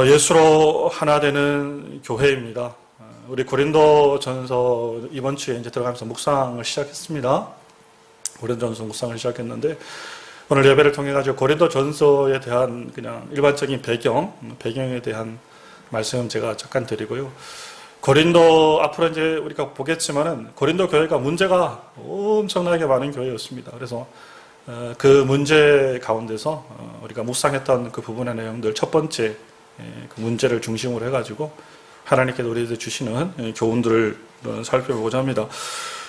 예수로 하나 되는 교회입니다. 우리 고린도전서 이번 주에 이제 들어가면서 묵상을 시작했습니다. 고린도전서 묵상을 시작했는데 오늘 예배를 통해 가지고 고린도전서에 대한 그냥 일반적인 배경에 대한 말씀 제가 잠깐 드리고요. 고린도 앞으로 이제 우리가 보겠지만은 고린도 교회가 문제가 엄청나게 많은 교회였습니다. 그래서 그 문제 가운데서 우리가 묵상했던 그 부분의 내용들 첫 번째 그 문제를 중심으로 해가지고 하나님께서 우리에게 주시는 교훈들을 살펴보고자 합니다.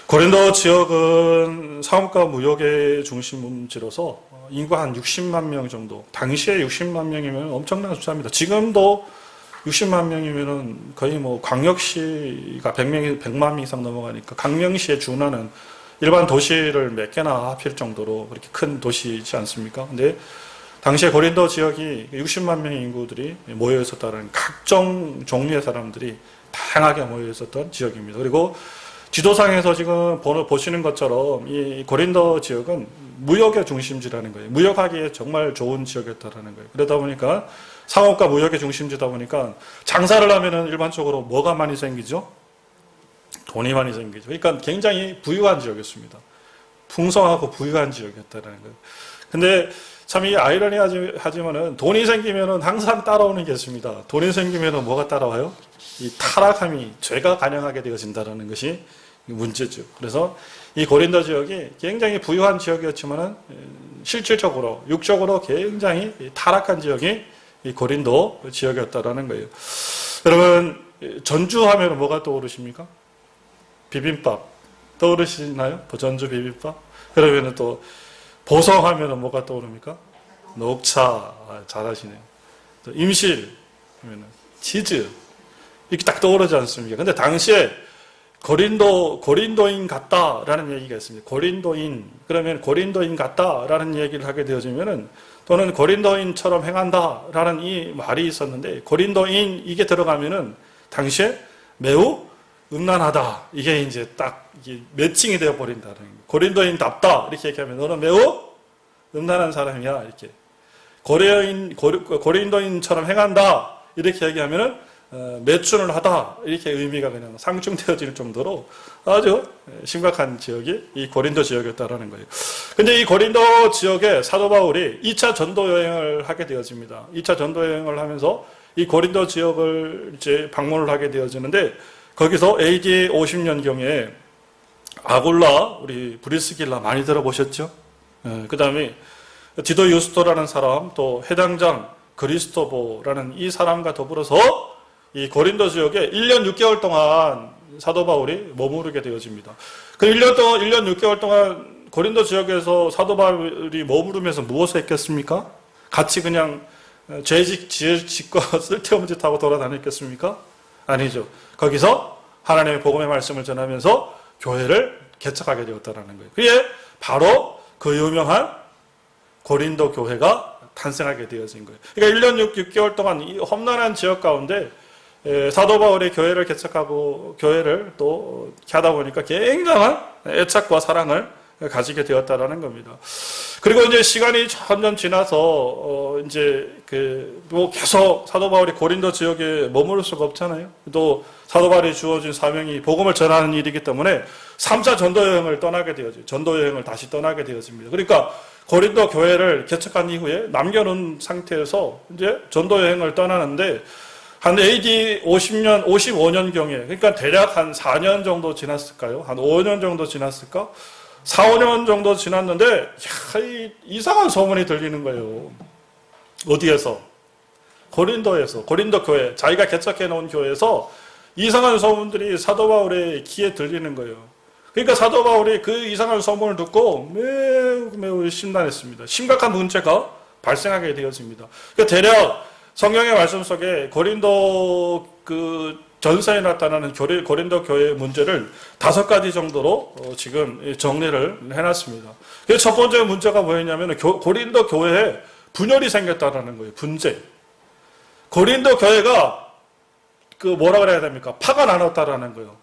고린도 지역은 상업과 무역의 중심지로서 인구가 한 60만 명 정도, 당시에 60만 명이면 엄청난 숫자입니다. 지금도 60만 명이면 거의 뭐 광역시가 100만 명 이상 넘어가니까 강명시에 준하는 일반 도시를 몇 개나 합칠 정도로 그렇게 큰 도시이지 않습니까? 근데 당시에 고린도 지역이 60만 명의 인구들이 모여 있었다는 각종 종류의 사람들이 다양하게 모여 있었던 지역입니다. 그리고 지도상에서 지금 보시는 것처럼 이 고린도 지역은 무역의 중심지라는 거예요. 무역하기에 정말 좋은 지역이었다는 거예요. 그러다 보니까 상업과 무역의 중심지다 보니까 장사를 하면은 일반적으로 뭐가 많이 생기죠? 돈이 많이 생기죠. 그러니까 굉장히 부유한 지역이었습니다. 풍성하고 부유한 지역이었다는 거예요. 근데 참 이 아이러니하지만은 돈이 생기면은 항상 따라오는 게 있습니다. 돈이 생기면은 뭐가 따라와요? 이 타락함이 죄가 간영하게 되어진다는 것이 문제죠. 그래서 이 고린도 지역이 굉장히 부유한 지역이었지만은 실질적으로 육적으로 굉장히 타락한 지역이 이 고린도 지역이었다라는 거예요. 여러분 전주하면 뭐가 떠오르십니까? 비빔밥 떠오르시나요? 전주 비빔밥? 그러면은 또 보성하면 뭐가 떠오릅니까? 녹차. 잘하시네요. 또 임실 하면은 치즈 이렇게 딱 떠오르지 않습니까? 근데 당시에 고린도인 같다라는 얘기가 있습니다. 고린도인 그러면 고린도인 같다라는 얘기를 하게 되어지면은 또는 고린도인처럼 행한다라는 이 말이 있었는데 고린도인 이게 들어가면은 당시에 매우 음란하다. 이게 이제 딱 이게 매칭이 되어 버린다는 거예요. 고린도인답다. 이렇게 얘기하면 너는 매우 음란한 사람이야. 이렇게. 고린도인처럼 행한다. 이렇게 얘기하면은 매춘을 하다. 이렇게 의미가 그냥 상충되어질 정도로 아주 심각한 지역이 이 고린도 지역이었다라는 거예요. 근데 이 고린도 지역에 사도 바울이 2차 전도 여행을 하게 되어집니다. 2차 전도 여행을 하면서 이 고린도 지역을 이제 방문을 하게 되어지는데 거기서 AD 50년경에 아굴라, 우리 브리스길라 많이 들어보셨죠? 그 다음에 디도 유스토라는 사람, 또 해당장 그리스토보라는 이 사람과 더불어서 이 고린도 지역에 1년 6개월 동안 사도 바울이 머무르게 되어집니다. 그 1년 6개월 동안 고린도 지역에서 사도 바울이 머무르면서 무엇을 했겠습니까? 같이 그냥 짓고 쓸데없는 짓 하고 돌아다녔겠습니까? 아니죠. 거기서 하나님의 복음의 말씀을 전하면서 교회를 개척하게 되었다는 거예요. 그게 바로 그 유명한 고린도 교회가 탄생하게 되어진 거예요. 그러니까 1년 6개월 동안 이 험난한 지역 가운데 사도 바울이 교회를 개척하고 교회를 또 하다 보니까 굉장한 애착과 사랑을 가지게 되었다라는 겁니다. 그리고 이제 시간이 점점 지나서 이제 뭐 계속 사도 바울이 고린도 지역에 머무를 수가 없잖아요. 또 사도 바울이 주어진 사명이 복음을 전하는 일이기 때문에 3차 전도 여행을 떠나게 되어져요. 전도 여행을 다시 떠나게 되어집니다. 그러니까 고린도 교회를 개척한 이후에 남겨놓은 상태에서 이제 전도 여행을 떠나는데 한 AD 55년경에 그러니까 대략 한 4년 정도 지났을까요? 한 5년 정도 지났을까? 4, 5년 정도 지났는데 이상한 소문이 들리는 거예요. 어디에서? 고린도에서. 고린도 교회. 자기가 개척해 놓은 교회에서 이상한 소문들이 사도 바울의 귀에 들리는 거예요. 그러니까 사도 바울이 그 이상한 소문을 듣고 매우 심란했습니다. 심각한 문제가 발생하게 되어집니다. 그러니까 대략 성경의 말씀 속에 고린도 전서에 나타나는 고린도 교회의 문제를 5가지 정도로 지금 정리를 해놨습니다. 첫 번째 문제가 뭐였냐면 고린도 교회에 분열이 생겼다는 거예요. 분쟁. 고린도 교회가 뭐라 그래야 됩니까? 파가 나눴다라는 거예요.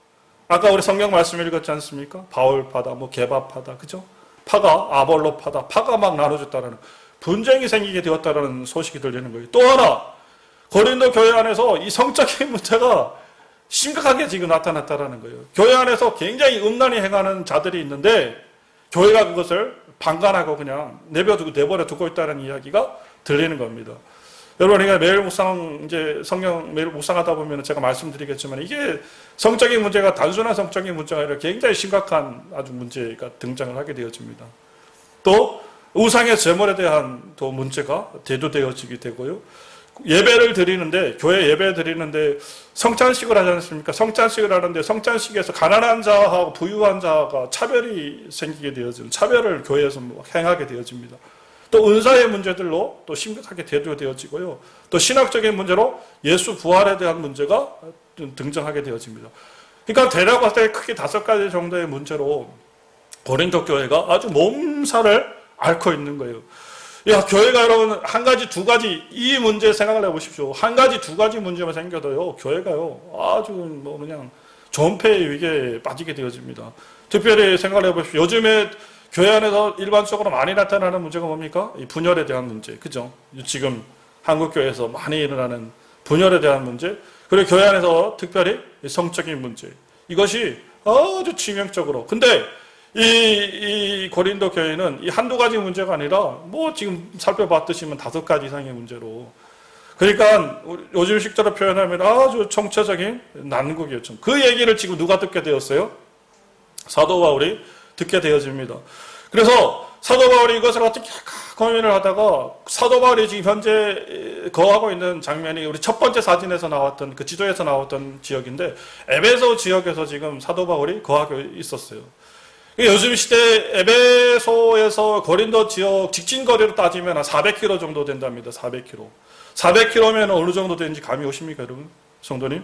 아까 우리 성경 말씀 읽었지 않습니까? 바울파다, 게바파다, 그죠? 파가 아볼로파다, 파가 막 나눠졌다라는 분쟁이 생기게 되었다라는 소식이 들리는 거예요. 또 하나 고린도 교회 안에서 이 성적인 문제가 심각하게 지금 나타났다라는 거예요. 교회 안에서 굉장히 음란히 행하는 자들이 있는데 교회가 그것을 방관하고 그냥 내버려 두고 있다는 이야기가 들리는 겁니다. 여러분, 우리가 매일 성경 매일 묵상하다 보면 제가 말씀드리겠지만 이게 성적인 문제가 단순한 성적인 문제가 아니라 굉장히 심각한 아주 문제가 등장을 하게 되어집니다. 또 우상의 제물에 대한 또 문제가 대두되어지게 되고요. 예배를 드리는데, 교회 예배 드리는데 성찬식을 하지 않습니까? 성찬식을 하는데 성찬식에서 가난한 자하고 부유한 자가 차별이 생기게 되어지는, 차별을 교회에서 행하게 되어집니다. 또 은사의 문제들로 또 심각하게 대두되어지고요. 또 신학적인 문제로 예수 부활에 대한 문제가 등장하게 되어집니다. 그러니까 대략 봤을 때 크게 5가지 정도의 문제로 고린도 교회가 아주 몸살을 앓고 있는 거예요. 야, 교회가 여러분 한 가지, 두 가지 이 문제 생각을 해보십시오. 한 가지, 두 가지 문제만 생겨도요, 교회가요 아주 그냥 존폐의 위기에 빠지게 되어집니다. 특별히 생각을 해보십시오. 요즘에 교회 안에서 일반적으로 많이 나타나는 문제가 뭡니까? 이 분열에 대한 문제, 그죠? 지금 한국 교회에서 많이 일어나는 분열에 대한 문제, 그리고 교회 안에서 특별히 성적인 문제, 이것이 아주 치명적으로. 근데 이 고린도 교회는 이 한두 가지 문제가 아니라 지금 살펴봤듯이 5가지 이상의 문제로, 그러니까 요즘 식대로 표현하면 아주 총체적인 난국이었죠. 그 얘기를 지금 누가 듣게 되었어요? 사도 바울이 듣게 되어집니다. 그래서 사도 바울이 이것을 어떻게 고민을 하다가 사도 바울이 지금 현재 거하고 있는 장면이 우리 첫 번째 사진에서 나왔던 그 지도에서 나왔던 지역인데, 에베소 지역에서 지금 사도 바울이 거하고 있었어요. 요즘 시대 에베소에서 고린도 지역 직진거리로 따지면 한 400km 정도 된답니다. 400km. 400km면 어느 정도 되는지 감이 오십니까, 여러분? 성도님?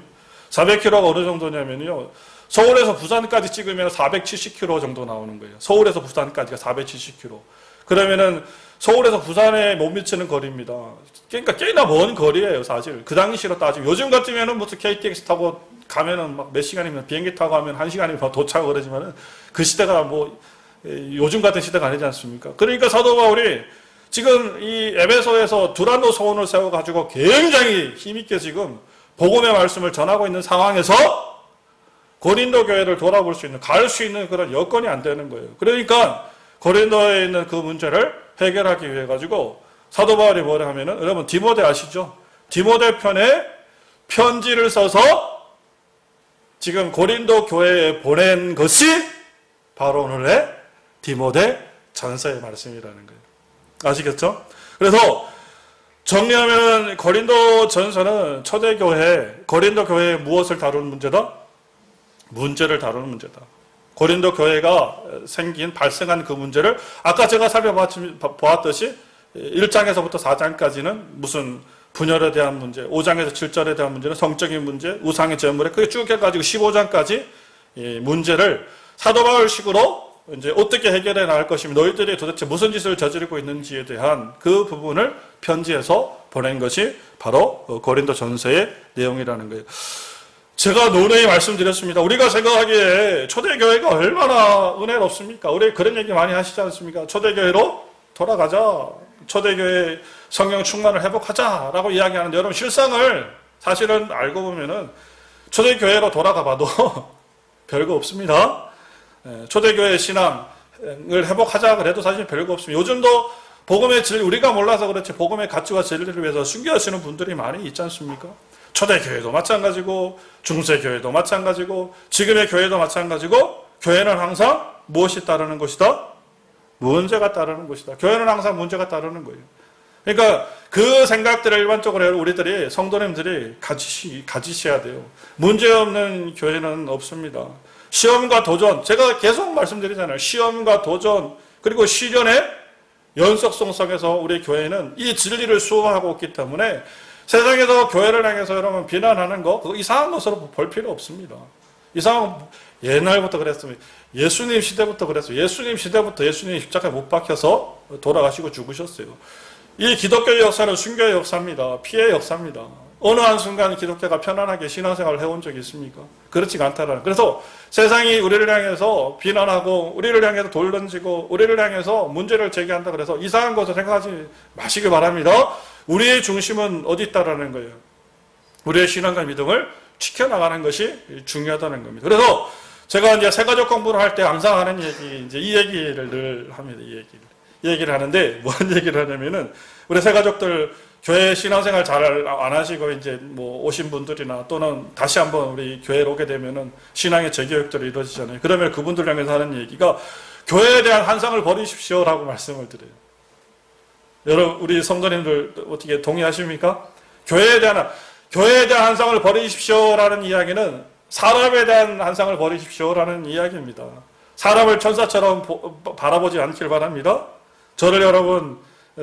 400km가 어느 정도냐면요, 서울에서 부산까지 찍으면 470km 정도 나오는 거예요. 서울에서 부산까지가 470km. 그러면은 서울에서 부산에 못 미치는 거리입니다. 그러니까 꽤나 먼 거리예요, 사실. 그 당시로 따지면. 요즘 같으면은 무슨 KTX 타고 가면은 몇 시간이면, 비행기 타고 가면 1시간이면 도착을 그러지만은 그 시대가 요즘 같은 시대가 아니지 않습니까? 그러니까 사도 바울이 지금 이 에베소에서 두란노 소원을 세워가지고 굉장히 힘있게 지금 복음의 말씀을 전하고 있는 상황에서 고린도 교회를 돌아볼 수 있는, 갈 수 있는 그런 여건이 안 되는 거예요. 그러니까 고린도에 있는 그 문제를 해결하기 위해 가지고 사도 바울이 뭐라 하면은, 여러분 디모데 아시죠? 디모데 편에 편지를 써서 지금 고린도 교회에 보낸 것이 바로 오늘의 디모데 전서의 말씀이라는 거예요. 아시겠죠? 그래서 정리하면 고린도 전서는 초대교회, 고린도 교회의 무엇을 다루는 문제다? 문제를 다루는 문제다. 고린도 교회가 발생한 그 문제를 아까 제가 살펴보았듯이 1장에서부터 4장까지는 무슨 분열에 대한 문제, 5장에서 7절에 대한 문제는 성적인 문제, 우상의 제물에, 그게 쭉 해가지고 15장까지 이 문제를 사도 바울식으로 이제 어떻게 해결해 나갈 것이며 너희들이 도대체 무슨 짓을 저지르고 있는지에 대한 그 부분을 편지해서 보낸 것이 바로 고린도 전서의 내용이라는 거예요. 제가 노래에 말씀드렸습니다. 우리가 생각하기에 초대교회가 얼마나 은혜롭습니까? 우리 그런 얘기 많이 하시지 않습니까? 초대교회로 돌아가자. 초대교회 성령 충만을 회복하자라고 이야기하는데, 여러분 실상을 사실은 알고 보면은 초대교회로 돌아가 봐도 별거 없습니다. 초대교회 신앙을 회복하자 그래도 사실 별거 없습니다. 요즘도 복음의 진리, 우리가 몰라서 그렇지 복음의 가치와 진리를 위해서 순교하시는 분들이 많이 있지 않습니까? 초대교회도 마찬가지고 중세교회도 마찬가지고 지금의 교회도 마찬가지고, 교회는 항상 무엇이 따르는 것이다? 문제가 따르는 것이다. 교회는 항상 문제가 따르는 거예요. 그러니까 그 생각들을 일반적으로 우리들이, 성도님들이 가지셔야 돼요. 문제없는 교회는 없습니다. 시험과 도전, 제가 계속 말씀드리잖아요. 시험과 도전, 그리고 시련의 연속성 속에서 우리 교회는 이 진리를 수호하고 있기 때문에 세상에서 교회를 향해서 여러분 비난하는 거, 그거 이상한 것으로 볼 필요 없습니다. 옛날부터 그랬습니다. 예수님 시대부터 그랬어요. 예수님 시대부터 예수님이 십자가에 못 박혀서 돌아가시고 죽으셨어요. 이 기독교의 역사는 순교의 역사입니다. 피해의 역사입니다. 어느 한순간 기독교가 편안하게 신앙생활을 해온 적이 있습니까? 그렇지가 않다라는. 그래서 세상이 우리를 향해서 비난하고 우리를 향해서 돌 던지고 우리를 향해서 문제를 제기한다 그래서 이상한 것을 생각하지 마시기 바랍니다. 우리의 중심은 어디 있다라는 거예요? 우리의 신앙과 믿음을 지켜나가는 것이 중요하다는 겁니다. 그래서 제가 이제 새가족 공부를 할 때 항상 하는 얘기, 이제 이 얘기를 늘 합니다. 이 얘기를 하는데, 뭔 얘기를 하냐면은, 우리 새가족들 교회 신앙생활 잘 안 하시고, 이제 뭐 오신 분들이나 또는 다시 한번 우리 교회로 오게 되면은 신앙의 재교육들이 이루어지잖아요. 그러면 그분들 향해서 하는 얘기가 교회에 대한 환상을 버리십시오라고 말씀을 드려요. 여러분, 우리 성도님들 어떻게 동의하십니까? 교회에 대한 환상을 버리십시오라는 이야기는 사람에 대한 환상을 버리십시오라는 이야기입니다. 사람을 천사처럼 바라보지 않길 바랍니다. 저를 여러분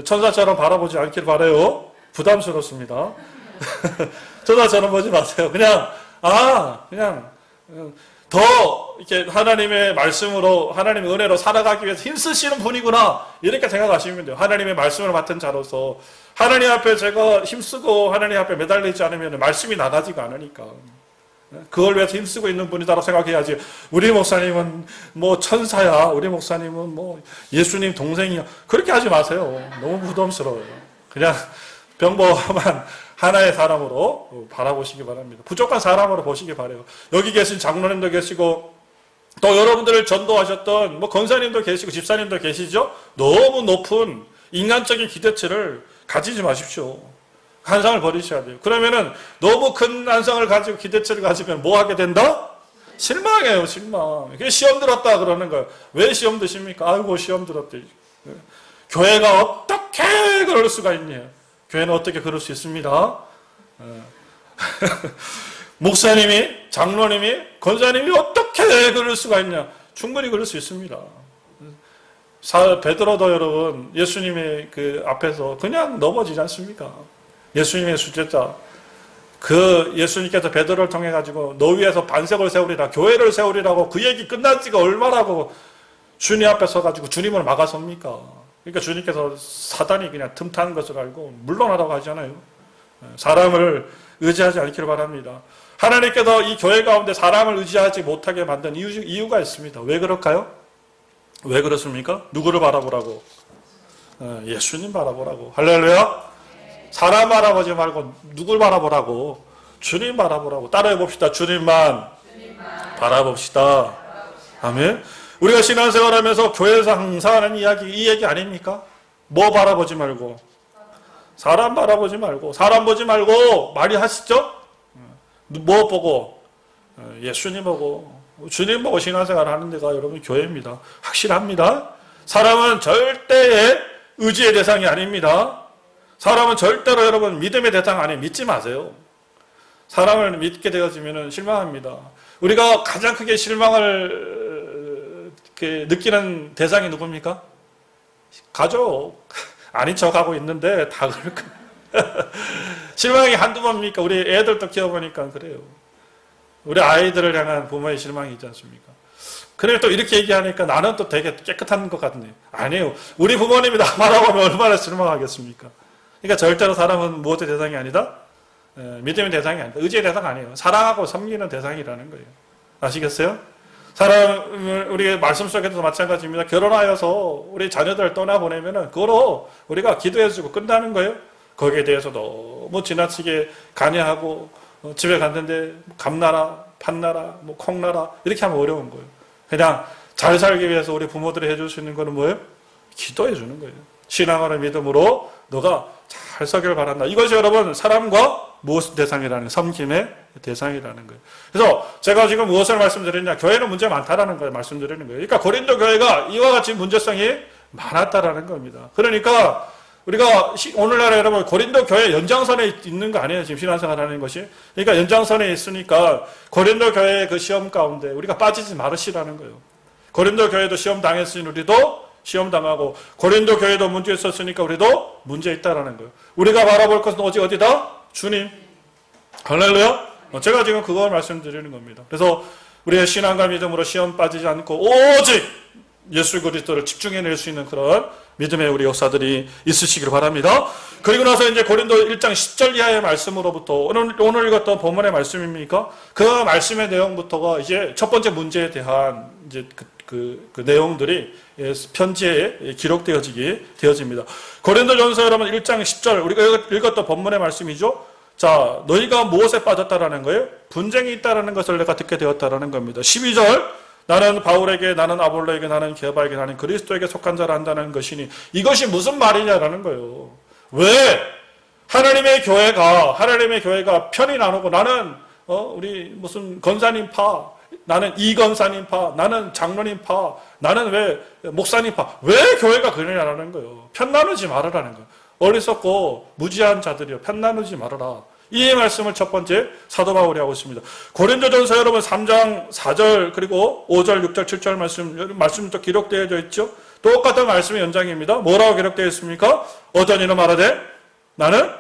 천사처럼 바라보지 않길 바라요. 부담스럽습니다. 천사처럼 보지 마세요. 그냥 더 이렇게 하나님의 말씀으로, 하나님의 은혜로 살아가기 위해서 힘쓰시는 분이구나, 이렇게 생각하시면 돼요. 하나님의 말씀을 맡은 자로서 하나님 앞에 제가 힘쓰고 하나님 앞에 매달리지 않으면 말씀이 나가지가 않으니까 그걸 위해서 힘쓰고 있는 분이다라고 생각해야지. 우리 목사님은 뭐 천사야, 우리 목사님은 뭐 예수님 동생이야, 그렇게 하지 마세요. 너무 부담스러워요. 그냥 평범한 하나의 사람으로 바라보시기 바랍니다. 부족한 사람으로 보시기 바라요. 여기 계신 장로님도 계시고 또 여러분들을 전도하셨던 뭐 권사님도 계시고 집사님도 계시죠. 너무 높은 인간적인 기대치를 가지지 마십시오. 환상을 버리셔야 돼요. 그러면은 너무 큰 환상을 가지고 기대치를 가지면 뭐 하게 된다? 실망해요, 실망. 그게 시험 들었다 그러는 거예요. 왜 시험 드십니까? 아이고, 시험 들었대. 교회가 어떻게 그럴 수가 있냐? 교회는 어떻게 그럴 수 있습니다. 목사님이, 장로님이, 권사님이 어떻게 그럴 수가 있냐? 충분히 그럴 수 있습니다. 베드로도 여러분 예수님의 그 앞에서 그냥 넘어지지 않습니까? 예수님의 수제자, 그 예수님께서 베드로를 통해 가지고 너 위에서 반석을 세우리라, 교회를 세우리라고 그 얘기 끝난 지가 얼마라고 주님 앞에 서 가지고 주님을 막아섭니까? 그러니까 주님께서 사단이 그냥 틈타는 것을 알고 물러나라고 하잖아요. 사람을 의지하지 않기를 바랍니다. 하나님께서 이 교회 가운데 사람을 의지하지 못하게 만든 이유가 있습니다. 왜 그럴까요? 왜 그렇습니까? 누구를 바라보라고? 예수님 바라보라고. 할렐루야. 사람 바라보지 말고 누굴 바라보라고? 주님 바라보라고. 따라해 봅시다. 주님만 바라봅시다. 아멘. 우리가 신앙생활하면서 교회에서 항상 하는 이야기, 이 얘기 아닙니까? 뭐 바라보지 말고? 사람 바라보지 말고, 사람 보지 말고, 많이 하시죠? 뭐 보고? 예수님 보고, 주님 보고 신앙생활 하는 데가 여러분 교회입니다. 확실합니다. 사람은 절대의 의지의 대상이 아닙니다. 사람은 절대로 여러분 믿음의 대상 아니에요. 믿지 마세요. 사람을 믿게 되어지면 실망합니다. 우리가 가장 크게 실망을 느끼는 대상이 누굽니까? 가족. 아닌 척하고 있는데 다 그럴 거예요. 실망이 한두 번입니까? 우리 애들도 키워보니까 그래요. 우리 아이들을 향한 부모의 실망이지 않습니까? 그래 또 이렇게 얘기하니까 나는 또 되게 깨끗한 것 같네. 아니에요. 우리 부모님이 나 바라보면 얼마나 실망하겠습니까? 그러니까 절대로 사람은 무엇의 대상이 아니다? 믿음의 대상이 아니다. 의지의 대상 아니에요. 사랑하고 섬기는 대상이라는 거예요. 아시겠어요? 사람을 우리 말씀 속에도 마찬가지입니다. 결혼하여서 우리 자녀들을 떠나보내면은 그거로 우리가 기도해주고 끝나는 거예요. 거기에 대해서 너무 지나치게 간여하고 집에 갔는데 감나라, 팥나라, 뭐 콩나라 이렇게 하면 어려운 거예요. 그냥 잘 살기 위해서 우리 부모들이 해줄 수 있는 거는 뭐예요? 기도해 주는 거예요. 신앙으로 믿음으로 너가 잘 서길 바란다. 이것이 여러분 사람과 무엇 대상이라는, 섬김의 대상이라는 거예요. 그래서 제가 지금 무엇을 말씀드리냐, 교회는 문제 많다라는 걸 말씀드리는 거예요. 그러니까 고린도 교회가 이와 같이 문제성이 많았다라는 겁니다. 그러니까 우리가 오늘날 여러분 고린도 교회 연장선에 있는 거 아니에요? 지금 신앙생활 하는 것이. 그러니까 연장선에 있으니까 고린도 교회의 그 시험 가운데 우리가 빠지지 말으시라는 거예요. 고린도 교회도 시험 당했으니 우리도 시험 당하고, 고린도 교회도 문제 있었으니까 우리도 문제 있다라는 거예요. 우리가 바라볼 것은 오직 어디다? 주님. 할렐루야. 제가 지금 그걸 말씀드리는 겁니다. 그래서 우리의 신앙과 믿음으로 시험 빠지지 않고 오직 예수 그리스도를 집중해낼 수 있는 그런 믿음의 우리 역사들이 있으시길 바랍니다. 그리고 나서 이제 고린도 1장 10절 이하의 말씀으로부터 오늘 읽었던 본문의 말씀입니까? 그 말씀의 내용부터가 이제 첫 번째 문제에 대한 이제 그 내용들이 편지에 기록되어집니다. 고린도전서 여러분 1장 10절 우리가 읽었던 본문의 말씀이죠. 자, 너희가 무엇에 빠졌다라는 거예요? 분쟁이 있다라는 것을 내가 듣게 되었다라는 겁니다. 12절, 나는 바울에게, 나는 아볼로에게, 나는 게바에게, 나는 그리스도에게 속한 자라 한다는 것이니, 이것이 무슨 말이냐라는 거예요. 왜 하나님의 교회가 편이 나누고, 나는 우리 무슨 권사님 파, 나는 이건사님 파, 나는 장로님 파, 나는 왜 목사님 파, 왜 교회가 그러냐라는 거예요. 편 나누지 말아라는 거예요. 어리석고 무지한 자들이요, 편 나누지 말아라. 이 말씀을 첫 번째 사도 바울이 하고 있습니다. 고린도전서 여러분 3장 4절 그리고 5절 6절 7절 말씀도 기록되어져 있죠. 똑같은 말씀의 연장입니다. 뭐라고 기록되어 있습니까? 어떤 이는 말하되 나는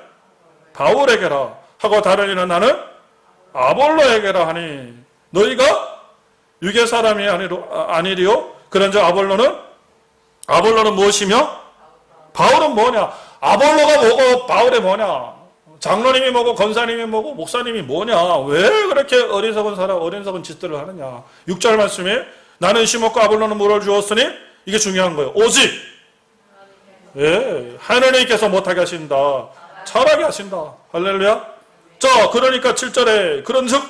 바울에게라 하고 다른 이는 나는 아볼로에게라 하니 너희가 육의 사람이 아니리요. 그런즉 아볼로는 무엇이며 바울은 뭐냐? 아볼로가 뭐고 바울이 뭐냐? 장로님이 뭐고 권사님이 뭐고 목사님이 뭐냐? 왜 그렇게 어리석은 짓들을 하느냐? 6절 말씀에 나는 심었고 아볼로는 물을 주었으니 이게 중요한 거예요. 오직 하나님께서 못하게 하신다. 잘하게 하신다. 할렐루야. 자, 그러니까 7절에 그런즉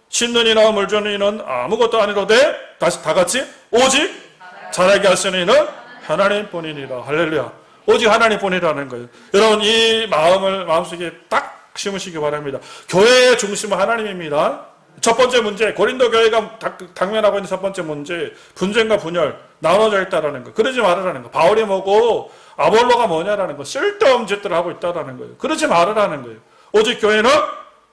심는 이나 물 주는 이는 아무것도 아니로되 다 같이 오직 잘하게 하시는 이는 하나님뿐이니라. 할렐루야. 오직 하나님뿐이라는 거예요. 여러분 이 마음을 마음속에 딱 심으시기 바랍니다. 교회의 중심은 하나님입니다. 첫 번째 문제, 고린도 교회가 당면하고 있는 첫 번째 문제, 분쟁과 분열, 나눠져 있다라는 거. 그러지 말으라는 거. 바울이 뭐고 아볼로가 뭐냐라는 거. 쓸데없는 짓들을 하고 있다라는 거예요. 그러지 말으라는 거예요. 오직 교회는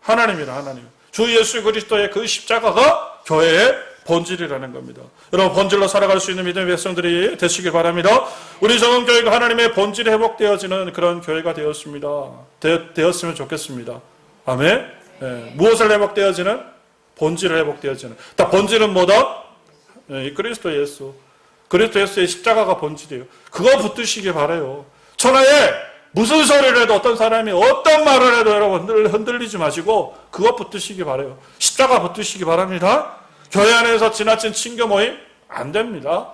하나님이라, 하나님. 주 예수 그리스도의 그 십자가가 교회의 본질이라는 겁니다. 여러분 본질로 살아갈 수 있는 믿음의 백성들이 되시길 바랍니다. 우리 정은교회가 하나님의 본질이 회복되어지는 그런 교회가 되었으면 좋겠습니다. 아멘. 무엇을 회복되어지는? 본질을 회복되어지는. 본질은 뭐다? 그리스도 예수. 그리스도 예수의 십자가가 본질이에요. 그거 붙드시길 바라요. 천하에 무슨 소리를 해도 어떤 사람이 어떤 말을 해도 여러분 흔들리지 마시고 그거 붙드시기 바라요. 십자가 붙드시기 바랍니다. 교회 안에서 지나친 친교 모임 안 됩니다.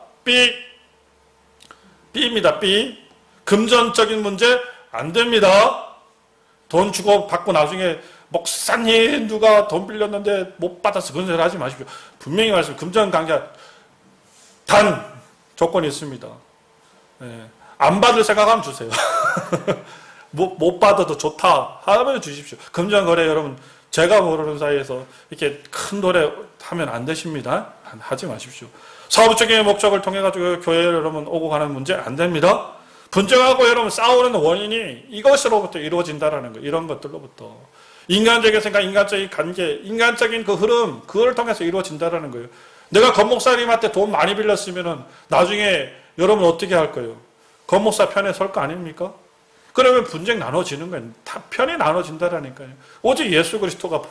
B입니다. B. 금전적인 문제 안 됩니다. 돈 주고 받고 나중에 목사님 누가 돈 빌렸는데 못 받아서 그런 소리 하지 마십시오. 분명히 말씀 금전 관계 단 조건이 있습니다. 안 받을 생각하면 주세요. 못 받아도 좋다 하면 주십시오. 금전 거래 여러분 제가 모르는 사이에서 이렇게 큰 노래 하면 안 되십니다. 하지 마십시오. 사업적인 목적을 통해 가지고 교회를 여러분 오고 가는 문제 안 됩니다. 분쟁하고 여러분 싸우는 원인이 이것으로부터 이루어진다라는 거. 이런 것들로부터 인간적인 생각, 인간적인 관계, 인간적인 그 흐름 그걸 통해서 이루어진다라는 거예요. 내가 권목사님한테 돈 많이 빌렸으면은 나중에 여러분 어떻게 할 거예요? 권목사 편에 설 거 아닙니까? 그러면 분쟁 나눠지는 거예요. 다 편이 나눠진다라니까요. 오직 예수 그리스도가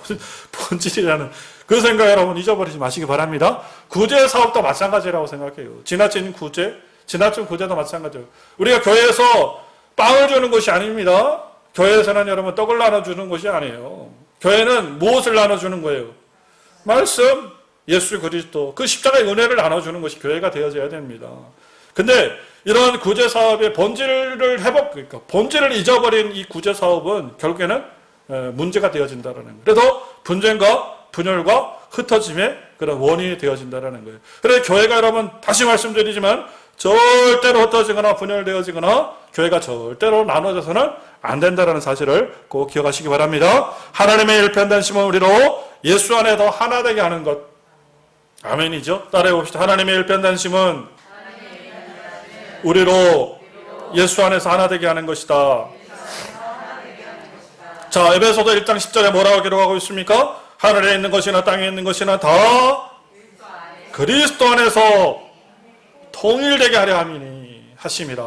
본질이라는 그 생각 여러분 잊어버리지 마시기 바랍니다. 구제 사업도 마찬가지라고 생각해요. 지나친 구제도 마찬가지예요. 우리가 교회에서 빵을 주는 것이 아닙니다. 교회에서는 여러분 떡을 나눠주는 것이 아니에요. 교회는 무엇을 나눠주는 거예요? 말씀, 예수 그리스도, 그 십자가의 은혜를 나눠주는 것이 교회가 되어져야 됩니다. 근데 이런 구제 사업의 그러니까 본질을 잊어버린 이 구제 사업은 결국에는 문제가 되어진다는 거예요. 그래서 분쟁과 분열과 흩어짐의 그런 원인이 되어진다는 거예요. 그래서 교회가 여러분 다시 말씀드리지만 절대로 흩어지거나 분열되어지거나 교회가 절대로 나눠져서는 안 된다는 사실을 꼭 기억하시기 바랍니다. 하나님의 일편단심은 우리로 예수 안에 더 하나 되게 하는 것. 아멘이죠. 따라해 봅시다. 하나님의 일편단심은 우리로 예수 안에서 하나 되게 하는 것이다. 자, 에베소서 1장 10절에 뭐라고 기록하고 있습니까? 하늘에 있는 것이나 땅에 있는 것이나 다 그리스도 안에서 통일되게 하려 함이니 하심이라.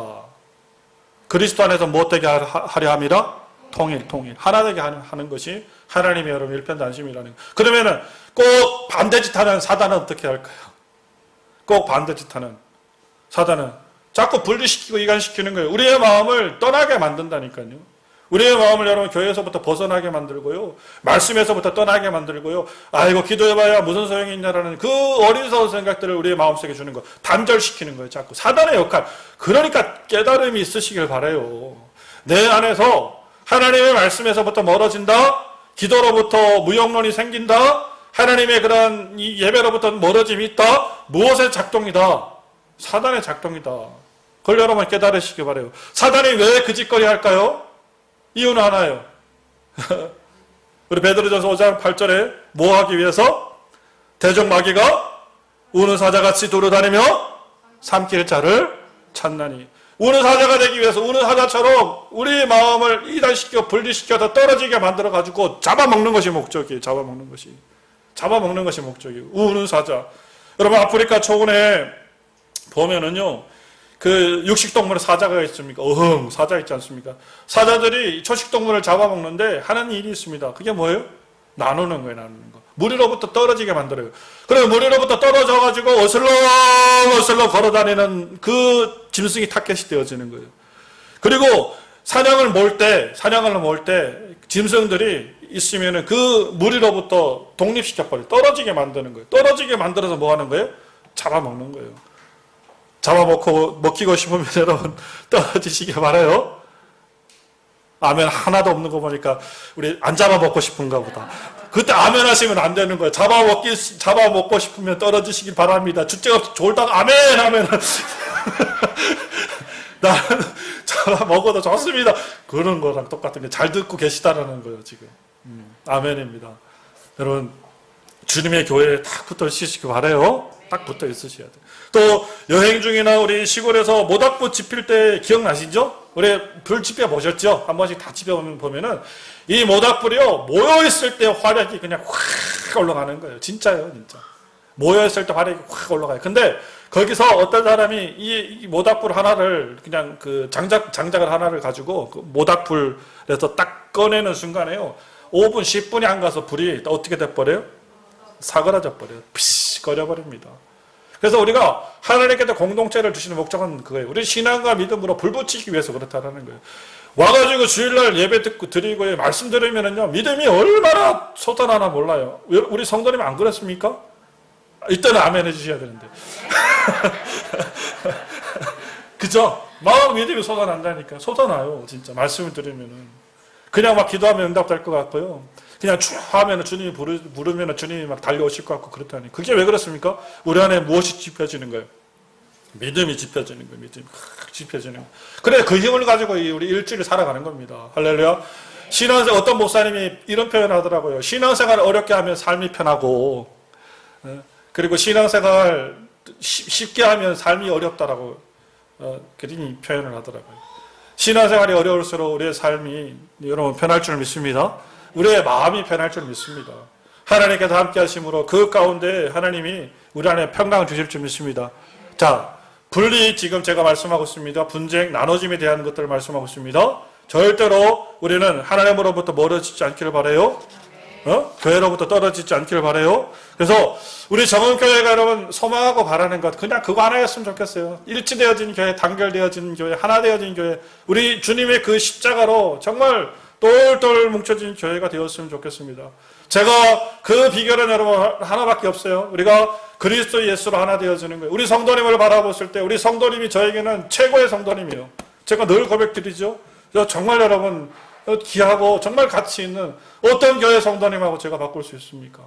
그리스도 안에서 무엇 되게 하려 함이라? 통일. 하나 되게 하는 것이 하나님의 여러분 일편단심이라는 거예요. 그러면은 꼭 반대짓 하는 사단은 어떻게 할까요? 꼭 반대짓 하는 사단은 자꾸 분리시키고 이간시키는 거예요. 우리의 마음을 떠나게 만든다니까요. 우리의 마음을 여러분 교회에서부터 벗어나게 만들고요. 말씀에서부터 떠나게 만들고요. 아이고 기도해봐야 무슨 소용이 있냐라는 그 어리석은 생각들을 우리의 마음속에 주는 거. 단절시키는 거예요. 자꾸 사단의 역할. 그러니까 깨달음이 있으시길 바라요. 내 안에서 하나님의 말씀에서부터 멀어진다. 기도로부터 무용론이 생긴다. 하나님의 그런 이 예배로부터 멀어짐이 있다. 무엇의 작동이다? 사단의 작동이다. 그걸 여러분 깨달으시기 바라요. 사단이 왜 그 짓거리 할까요? 이유는 하나예요. 우리 베드로전서 5장 8절에 뭐 하기 위해서? 대적 마귀가 우는 사자같이 돌아다니며 삼킬 자를 찾나니. 우는 사자가 되기 위해서 우는 사자처럼 우리 마음을 이단시켜 분리시켜서 떨어지게 만들어가지고 잡아먹는 것이 목적이에요. 잡아먹는 것이 목적이에요. 우는 사자. 여러분 아프리카 초원에 보면은요, 그 육식동물에 사자가 있습니까? 사자 있지 않습니까? 사자들이 초식동물을 잡아먹는데 하는 일이 있습니다. 그게 뭐예요? 나누는 거예요, 나누는 거. 무리로부터 떨어지게 만들어요. 그래서 무리로부터 떨어져가지고 어슬렁어슬렁 걸어다니는 그 짐승이 타겟이 되어지는 거예요. 그리고 사냥을 몰 때 짐승들이 있으면은 그 무리로부터 독립시켜버려요. 떨어지게 만드는 거예요. 떨어지게 만들어서 뭐 하는 거예요? 잡아먹는 거예요. 먹히고 싶으면 여러분 떨어지시기 바라요. 아멘 하나도 없는 거 보니까 우리 안 잡아먹고 싶은가 보다. 그때 아멘 하시면 안 되는 거예요. 잡아먹고 싶으면 떨어지시기 바랍니다. 주제가 졸다가 아멘 하면 나는 잡아먹어도 좋습니다. 그런 거랑 똑같은 게 잘 듣고 계시다라는 거예요, 지금. 아멘입니다. 여러분, 주님의 교회에 딱 붙어 있으시기 바라요. 딱 붙어 있으셔야 돼요. 또 여행 중이나 우리 시골에서 모닥불 지필 때 기억나시죠? 우리 불 지펴 보셨죠? 한 번씩 다 지펴 보면은 이 모닥불이요 모여 있을 때 화력이 그냥 확 올라가는 거예요. 진짜요, 진짜. 모여 있을 때 화력이 확 올라가요. 근데 거기서 어떤 사람이 이 모닥불 하나를 그냥 그 장작을 하나를 가지고 그 모닥불에서 딱 꺼내는 순간에요. 5분, 10분이 안 가서 불이 어떻게 돼버려요? 사그라져 버려요. 피시 꺼져버립니다. 그래서 우리가 하나님께서 공동체를 주시는 목적은 그거예요. 우리 신앙과 믿음으로 불 붙이기 위해서 그렇다는 거예요. 와가지고 주일날 예배 듣고 드리고 말씀 들으면은요, 믿음이 얼마나 솟아나나 몰라요. 우리 성도님 안 그렇습니까? 이때는 아멘 해주셔야 되는데. 그죠? 마음 믿음이 솟아난다니까. 솟아나요, 진짜. 말씀을 들으면은. 그냥 막 기도하면 응답될 것 같고요. 그냥 쭉 하면 주님이 부르면 주님이 막 달려오실 것 같고 그렇다니. 그게 왜 그렇습니까? 우리 안에 무엇이 짚혀지는 거예요? 믿음이 짚혀지는 거예요. 믿음이 짚혀지는 거예요. 그래, 그 힘을 가지고 우리 일주일을 살아가는 겁니다. 할렐루야. 신앙생활, 어떤 목사님이 이런 표현 하더라고요. 신앙생활을 어렵게 하면 삶이 편하고, 그리고 신앙생활 쉽게 하면 삶이 어렵다라고 그런 표현을 하더라고요. 신앙생활이 어려울수록 우리의 삶이 여러분 편할 줄 믿습니다. 우리의 마음이 편할 줄 믿습니다. 하나님께서 함께 하심으로 그 가운데 하나님이 우리 안에 평강을 주실 줄 믿습니다. 자, 분리 지금 제가 말씀하고 있습니다. 분쟁, 나눠짐에 대한 것들을 말씀하고 있습니다. 절대로 우리는 하나님으로부터 멀어지지 않기를 바라요. 교회로부터 떨어지지 않기를 바라요. 그래서 우리 정은교회가 여러분 소망하고 바라는 것 그냥 그거 하나였으면 좋겠어요. 일치되어진 교회, 단결되어진 교회, 하나 되어진 교회, 우리 주님의 그 십자가로 정말 똘똘 뭉쳐진 교회가 되었으면 좋겠습니다. 제가 그 비결은 여러분 하나밖에 없어요. 우리가 그리스도 예수로 하나 되어지는 거예요. 우리 성도님을 바라봤을 때 우리 성도님이 저에게는 최고의 성도님이에요. 제가 늘 고백드리죠. 정말 여러분 귀하고 정말 가치 있는 어떤 교회 성도님하고 제가 바꿀 수 있습니까?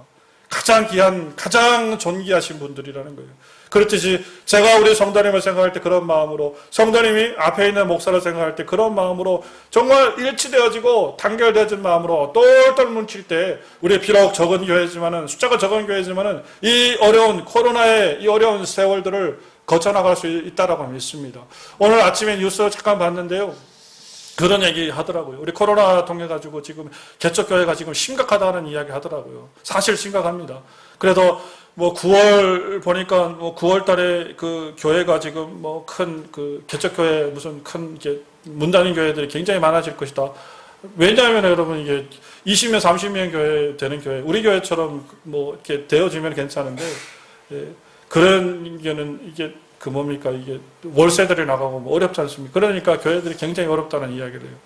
가장 귀한, 가장 존귀하신 분들이라는 거예요. 그렇듯이 제가 우리 성도님을 생각할 때 그런 마음으로, 성도님이 앞에 있는 목사를 생각할 때 그런 마음으로 정말 일치되어지고 단결되어진 마음으로 똘똘 뭉칠 때 우리 비록 적은 교회지만은, 숫자가 적은 교회지만은 이 어려운 코로나의 이 어려운 세월들을 거쳐나갈 수 있다라고 믿습니다. 오늘 아침에 뉴스 잠깐 봤는데요. 그런 얘기 하더라고요. 우리 코로나 통해 가지고 지금 개척교회가 지금 심각하다는 이야기 하더라고요. 사실 심각합니다. 그래서 뭐 9월 보니까 뭐 9월 달에 그 교회가 지금 뭐 큰 그 개척교회 무슨 큰 이게 문 닫는 교회들이 굉장히 많아질 것이다. 왜냐하면 여러분 이게 20명, 30명 교회 되는 교회, 우리 교회처럼 뭐 이렇게 되어지면 괜찮은데, 그런 게는 이게 그 뭡니까 이게 월세들이 나가고 뭐 어렵지 않습니까? 그러니까 교회들이 굉장히 어렵다는 이야기를 해요.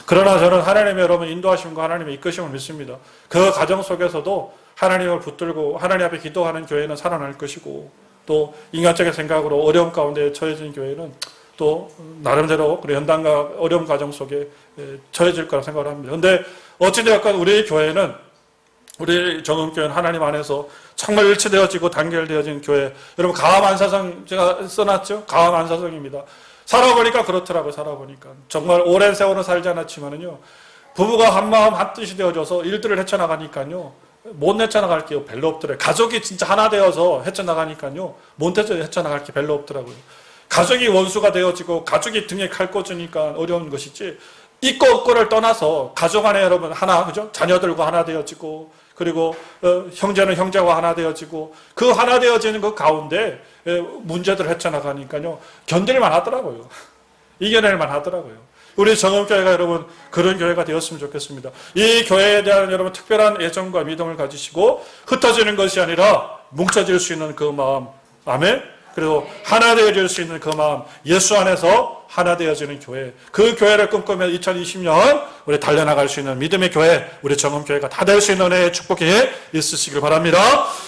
그러나 저는 하나님의 여러분 인도하심과 하나님의 이끄심을 믿습니다. 그 가정 속에서도 하나님을 붙들고 하나님 앞에 기도하는 교회는 살아날 것이고, 또 인간적인 생각으로 어려움 가운데 처해진 교회는 또 나름대로 그래 연단과 어려운 과정 속에 처해질 거라 생각을 합니다. 그런데 어찌되었건 우리 교회는, 우리 정음교회는 하나님 안에서 정말 일치되어지고 단결되어진 교회. 여러분, 가암 안사성 제가 써놨죠? 가암 안사성입니다. 살아보니까 그렇더라고요. 살아보니까 정말 오랜 세월은 살지 않았지만은요, 부부가 한마음 한뜻이 되어져서 일들을 헤쳐나가니까요, 못 헤쳐나갈 게 별로 없더라고요. 가족이 진짜 하나 되어서 헤쳐나가니까요, 못 헤쳐나갈 게 별로 없더라고요. 가족이 원수가 되어지고 가족이 등에 칼 꽂으니까 어려운 것이지, 있고 없고를 떠나서 가족 안에 여러분 하나, 그죠? 자녀들과 하나 되어지고, 그리고 형제는 형제와 하나 되어지고, 그 하나 되어지는 그 가운데 문제들 헤쳐나가니까요, 견딜만 하더라고요. 이겨낼만 하더라고요. 우리 정음교회가 여러분 그런 교회가 되었으면 좋겠습니다. 이 교회에 대한 여러분 특별한 애정과 믿음을 가지시고, 흩어지는 것이 아니라 뭉쳐질 수 있는 그 마음, 아멘. 그리고 하나 되어질 수 있는 그 마음, 예수 안에서 하나 되어지는 교회, 그 교회를 꿈꾸며 2020년 우리 달려나갈 수 있는 믿음의 교회, 우리 정음교회가 다 될 수 있는 은혜의 축복이 있으시길 바랍니다.